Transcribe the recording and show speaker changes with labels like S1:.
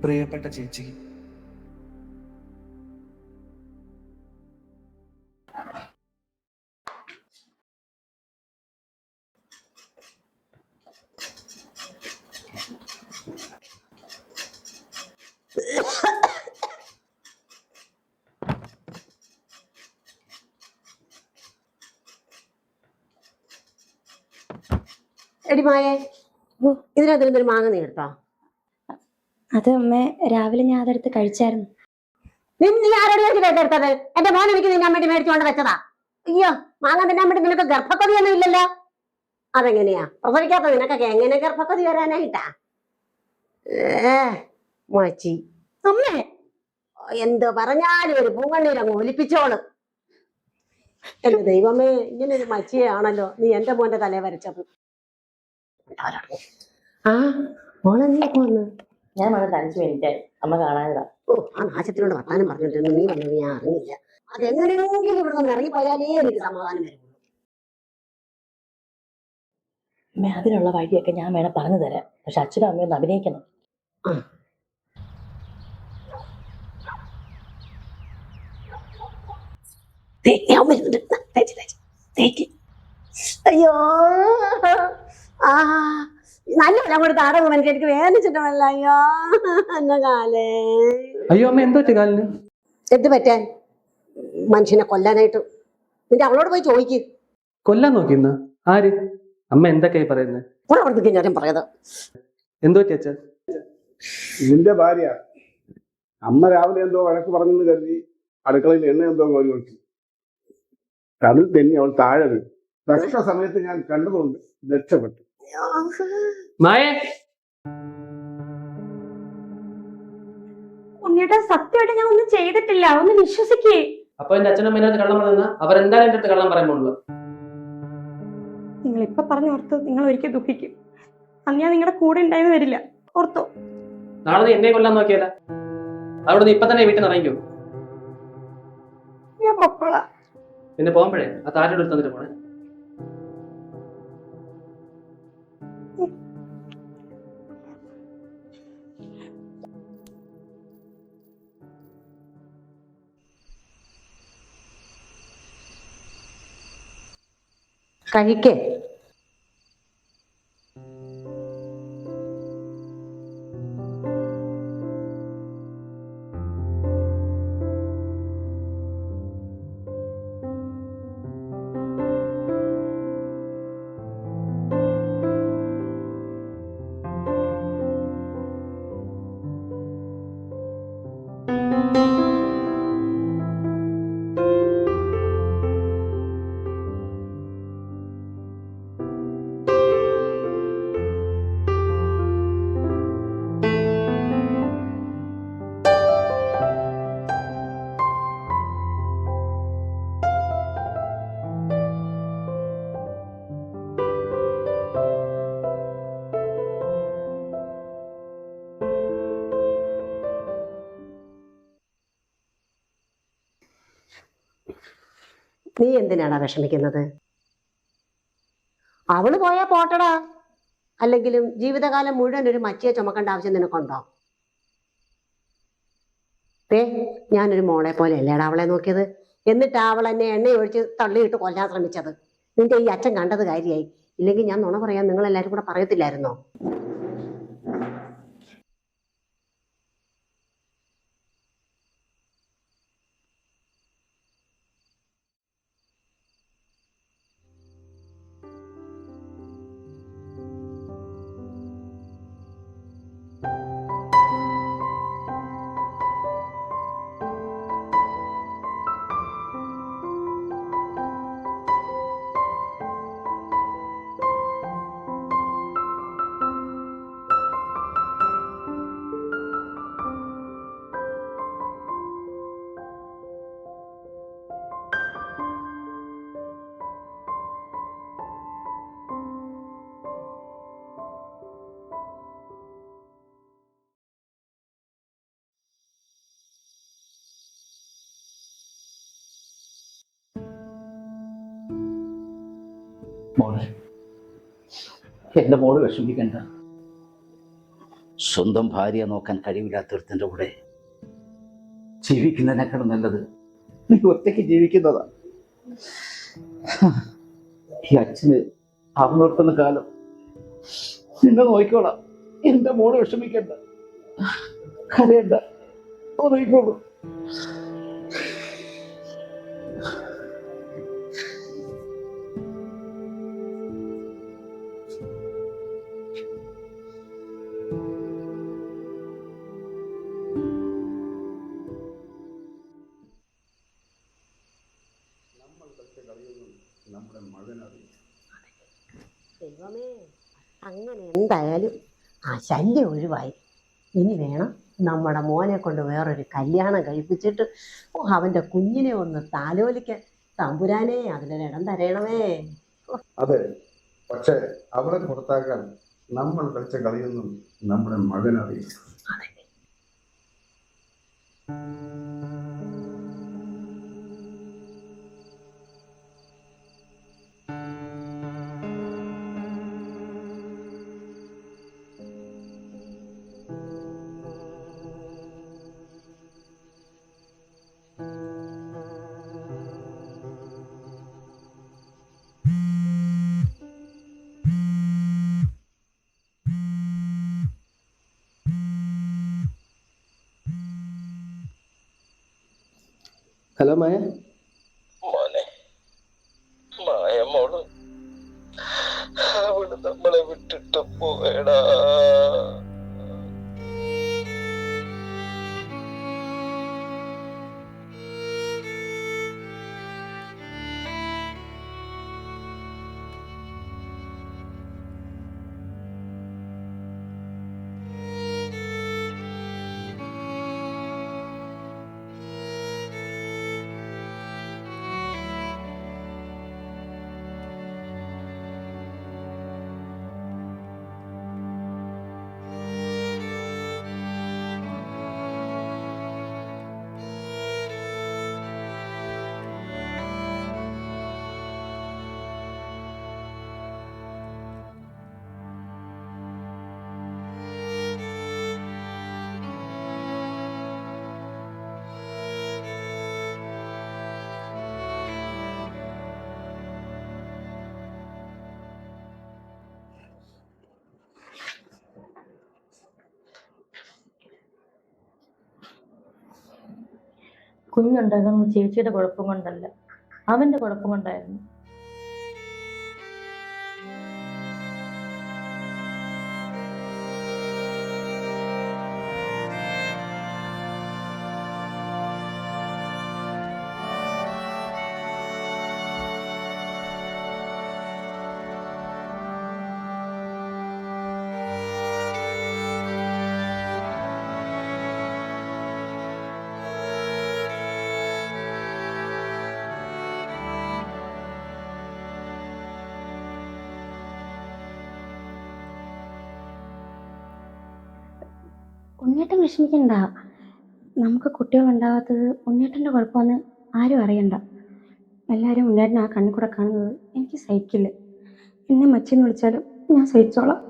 S1: പ്രിയപ്പെട്ട ചേച്ചിക്ക്.
S2: എടി മായേ, ഇതിനകത്തൊരു മാങ്ങ നീ എടുത്തോ?
S3: അത് അമ്മ രാവിലെ ഞാൻ അതെടുത്ത് കഴിച്ചായിരുന്നു.
S2: നീ ആരോട് ചോദിച്ചിട്ട് എടുത്തത്? എന്റെ മോൻ എനിക്ക് തിന്നാൻ വേണ്ടി മേടിച്ചുകൊണ്ട് വെച്ചതാ. അയ്യോ, മാങ്ങ തിന്നാൻ വേണ്ടി നിനക്ക് ഗർഭക്കൊതിയൊന്നും ഇല്ലല്ലോ. അതെങ്ങനെയാ പ്രസവിക്കാത്ത നിനക്കൊക്കെ എങ്ങനെ ഗർഭക്കൊതി വരാനായിട്ടാ? മച്ചി
S3: അമ്മേ
S2: എന്ത് പറഞ്ഞാലും ഒരു പൂങ്കണ്ണീരങ്ങ് ഒലിപ്പിച്ചോള്. എന്റെ ദൈവമേ, ഇങ്ങനെ ഒരു മച്ചിയാണല്ലോ നീ എന്റെ മോന്റെ തലയെ വരച്ചത്. ആ മോളെന്തൊക്കെ വന്ന്?
S3: ഞാൻ വന്നിട്ട് 5 മിനിറ്റ് അമ്മ കാണാനില്ല.
S2: ഓ, ആ നാശത്തിനോട് വർത്താനം പറഞ്ഞിട്ടുണ്ട് നീ വന്നത് ഞാൻ അറിഞ്ഞില്ല. അതെങ്ങനെയെങ്കിലും ഇവിടെ നിന്ന് ഇറങ്ങിപ്പോയാലേ എനിക്ക് സമാധാനം വരുള്ളൂ.
S3: അമ്മ അതിനുള്ള വഴിയൊക്കെ ഞാൻ വേണം പറഞ്ഞു തരാം. പക്ഷെ അച്ഛനും അമ്മയൊന്ന് അഭിനയിക്കണം.
S2: അയ്യോ, ആ നല്ല വെള്ളം കൊടുത്ത് ആടവും എനിക്ക് വേദനിച്ചിട്ടുമല്ല. അയ്യോ എന്റെ കാലേ.
S1: അയ്യോ അമ്മ എന്തോ കാലിന്?
S2: എന്ത് പറ്റാൻ? മനുഷ്യനെ കൊല്ലാനായിട്ട് നിന്റെ അവളോട് പോയി ചോദിക്ക്.
S1: കൊല്ലാൻ നോക്കിന്ന് ആര്? അമ്മ എന്തൊക്കെയായി പറയുന്നത്?
S2: പുറത്തേക്ക് ഞാൻ പറയാത്.
S1: എന്തോ ചേച്ചാ?
S4: നിന്റെ ഭാര്യ അമ്മ രാവിലെ എന്തോ വഴക്ക് പറഞ്ഞെന്ന് കരുതി അടുക്കളയിൽ എണ്ണ എന്തോ കോരി വെച്ചു. അതിൽ തന്നെ അവൾ താഴെ വീണു. തക്ക സമയത്ത് ഞാൻ കണ്ടതുകൊണ്ട് രക്ഷപ്പെട്ടു.
S1: മായേ,
S3: ഉണ്ണിയേട്ടാ, സത്യമായിട്ട് ഞാൻ ഒന്നും ചെയ്തിട്ടില്ല, ഒന്ന് വിശ്വസിക്കേ.
S1: അപ്പൊ എന്റെ അച്ഛനമ്മേനകത്ത് കള്ളം പറഞ്ഞാ അവരെന്തായാലും എന്റെ അടുത്ത് കള്ളം പറയാൻ പോകുള്ളൂ.
S3: നിങ്ങൾ ഇപ്പൊ പറഞ്ഞ ഓർത്ത് നിങ്ങൾ ഒരിക്കൽ ദുഃഖിക്കും. അന്ന് ഞാൻ നിങ്ങളുടെ കൂടെ ഉണ്ടായെന്ന് വരില്ല, ഓർത്തോ?
S1: നാളെ നീ എന്നെ കൊല്ലാൻ നോക്കിയല്ല, അവിടെ നീ ഇപ്പൊ തന്നെ വീട്ടിൽ നിന്ന് ഇറങ്ങിക്കോ.
S3: ഞാൻ പൊക്കോളാം.
S1: പിന്നെ പോകുമ്പോഴേ ആ താറ്റോട് എടുത്ത് തന്നിട്ട് പോണേ.
S2: കഴിക്കേ. നീ എന്തിനാടാ വിഷമിക്കുന്നത്? അവള് പോയാ പോട്ടടാ. അല്ലെങ്കിലും ജീവിതകാലം മുഴുവൻ ഒരു മച്ചിയെ ചുമക്കേണ്ട ആവശ്യം നിനക്കുണ്ടോ? ഞാനൊരു മോളെ പോലെ അല്ലേടാ അവളെ നോക്കിയത്. എന്നിട്ടാ അവൾ എന്നെ എണ്ണ ഒഴിച്ച് തള്ളിയിട്ട് കൊല്ലാൻ ശ്രമിച്ചത്. നിന്റെ ഈ അച്ഛൻ കണ്ടത് കാര്യമായി. ഇല്ലെങ്കിൽ ഞാൻ നുണ പറയാൻ നിങ്ങൾ എല്ലാവരും കൂടെ പറയത്തില്ലായിരുന്നോ?
S5: മോളെ, എന്റെ മോള് വിഷമിക്കണ്ട. സ്വന്തം ഭാര്യയെ നോക്കാൻ കഴിവില്ലാത്തൊരുത്തൻ്റെ കൂടെ ജീവിക്കുന്നതിനേക്കാളും നല്ലത് നീ ഒറ്റയ്ക്ക് ജീവിക്കുന്നതാ. ഈ അച്ഛന് അവൻ നിർത്തുന്ന കാലം നിന്നെ നോക്കിക്കോളാം. എന്റെ മോള് വിഷമിക്കണ്ട, കരയണ്ട, നോക്കിക്കോളൂ.
S4: നമ്മുടെ മകനറിയും.
S2: ദൈവമേ, അങ്ങനെ എന്തായാലും ആ ശല്യം ഒഴിവായി. ഇനി വേണം നമ്മുടെ മോനെ കൊണ്ട് വേറൊരു കല്യാണം കഴിപ്പിച്ചിട്ട് അവന്റെ കുഞ്ഞിനെ ഒന്ന് താലോലിക്കാൻ. തമ്പുരാനെ, അതിനൊരിടം തരയണമേ.
S4: അതെ, പക്ഷെ അവളെ പുറത്താക്കാൻ നമ്മൾ കളിച്ച കളിയൊന്നും നമ്മുടെ മകനറിയും.
S1: ഹലോ മായ.
S6: മോനെ, മായ മോള് അവിടെ നമ്മളെ വിട്ടിട്ട് പോയടാ.
S3: കുഞ്ഞുണ്ടാകുന്നത് ചേച്ചിയുടെ കുഴപ്പം കൊണ്ടല്ല, അവന്റെ കുഴപ്പം കൊണ്ടായിരുന്നു. ഉണ്ണേട്ടൻ വിഷമിക്കണ്ട. നമുക്ക് കുട്ടികളുണ്ടാകാത്തത് ഉണ്ണേട്ടൻ്റെ കുഴപ്പമെന്ന് ആരും അറിയണ്ട. എല്ലാവരും ഉണ്ണേട്ടൻ ആ കണ്ണിൽ കൂടെ കാണുന്നത് എനിക്ക് സഹിക്കില്ല. എന്നെ മച്ചിന്ന് വിളിച്ചാലും ഞാൻ സഹിച്ചോളാം.